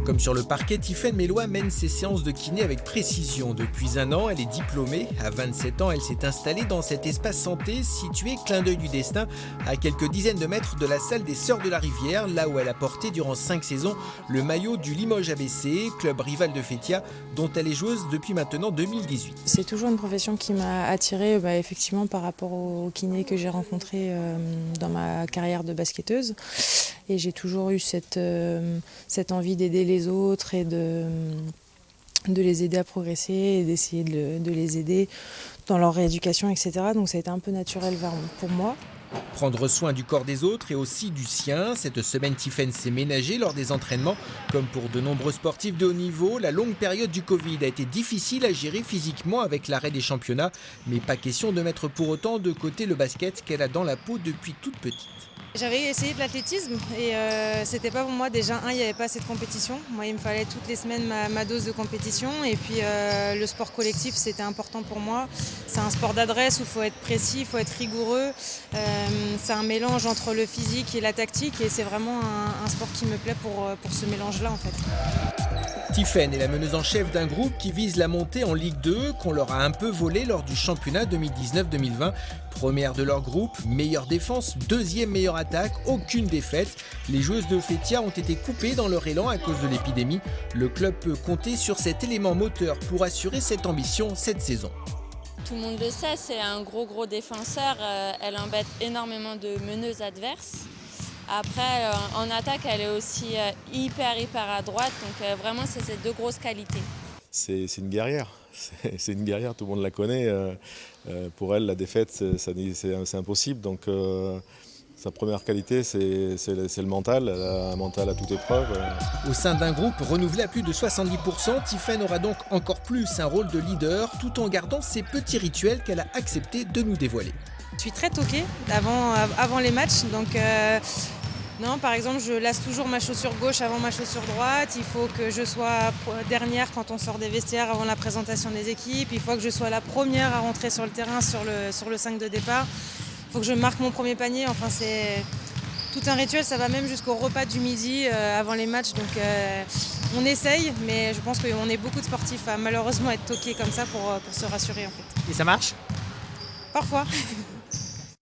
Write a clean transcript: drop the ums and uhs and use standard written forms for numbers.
Comme sur le parquet, Tiffaine Mélois mène ses séances de kiné avec précision. Depuis un an, elle est diplômée. À 27 ans, elle s'est installée dans cet espace santé situé, clin d'œil du destin, à quelques dizaines de mètres de la salle des Sœurs de la Rivière, là où elle a porté durant 5 saisons le maillot du Limoges ABC, club rival de Feytiat, dont elle est joueuse depuis maintenant 2018. C'est toujours une profession qui m'a attirée effectivement par rapport aux kinés que j'ai rencontrés dans ma carrière de basketteuse. Et j'ai toujours eu cette envie d'aider les autres et de les aider à progresser et d'essayer de les aider dans leur rééducation, etc. Donc ça a été un peu naturel pour moi. Prendre soin du corps des autres et aussi du sien. Cette semaine, Tiffaine s'est ménagée lors des entraînements. Comme pour de nombreux sportifs de haut niveau, la longue période du Covid a été difficile à gérer physiquement avec l'arrêt des championnats. Mais pas question de mettre pour autant de côté le basket qu'elle a dans la peau depuis toute petite. J'avais essayé de l'athlétisme et c'était pas pour moi. Déjà, il n'y avait pas assez de compétition. Moi, il me fallait toutes les semaines ma dose de compétition. Et puis, le sport collectif, c'était important pour moi. C'est un sport d'adresse où il faut être précis, il faut être rigoureux. C'est un mélange entre le physique et la tactique. Et c'est vraiment un sport qui me plaît pour ce mélange-là, en fait. Tiffaine est la meneuse en chef d'un groupe qui vise la montée en Ligue 2, qu'on leur a un peu volé lors du championnat 2019-2020. Première de leur groupe, meilleure défense, deuxième meilleure attaque, aucune défaite. Les joueuses de Feytiat ont été coupées dans leur élan à cause de l'épidémie. Le club peut compter sur cet élément moteur pour assurer cette ambition cette saison. Tout le monde le sait, c'est un gros défenseur. Elle embête énormément de meneuses adverses. Après, en attaque, elle est aussi hyper à droite. Donc vraiment, c'est ces deux grosses qualités. C'est une guerrière. C'est une guerrière, tout le monde la connaît. Pour elle, la défaite, c'est impossible. Donc sa première qualité, c'est le mental. Elle a un mental à toute épreuve. Au sein d'un groupe renouvelé à plus de 70%, Tiffaine aura donc encore plus un rôle de leader, tout en gardant ses petits rituels qu'elle a accepté de nous dévoiler. Je suis très toquée avant les matchs. Donc, non, par exemple, je lasse toujours ma chaussure gauche avant ma chaussure droite. Il faut que je sois dernière quand on sort des vestiaires avant la présentation des équipes. Il faut que je sois la première à rentrer sur le terrain sur le 5 de départ. Il faut que je marque mon premier panier. Enfin, c'est tout un rituel. Ça va même jusqu'au repas du midi avant les matchs. Donc, on essaye, mais je pense qu'on est beaucoup de sportifs à malheureusement être toqués comme ça pour se rassurer, en fait. Et ça marche ? Parfois.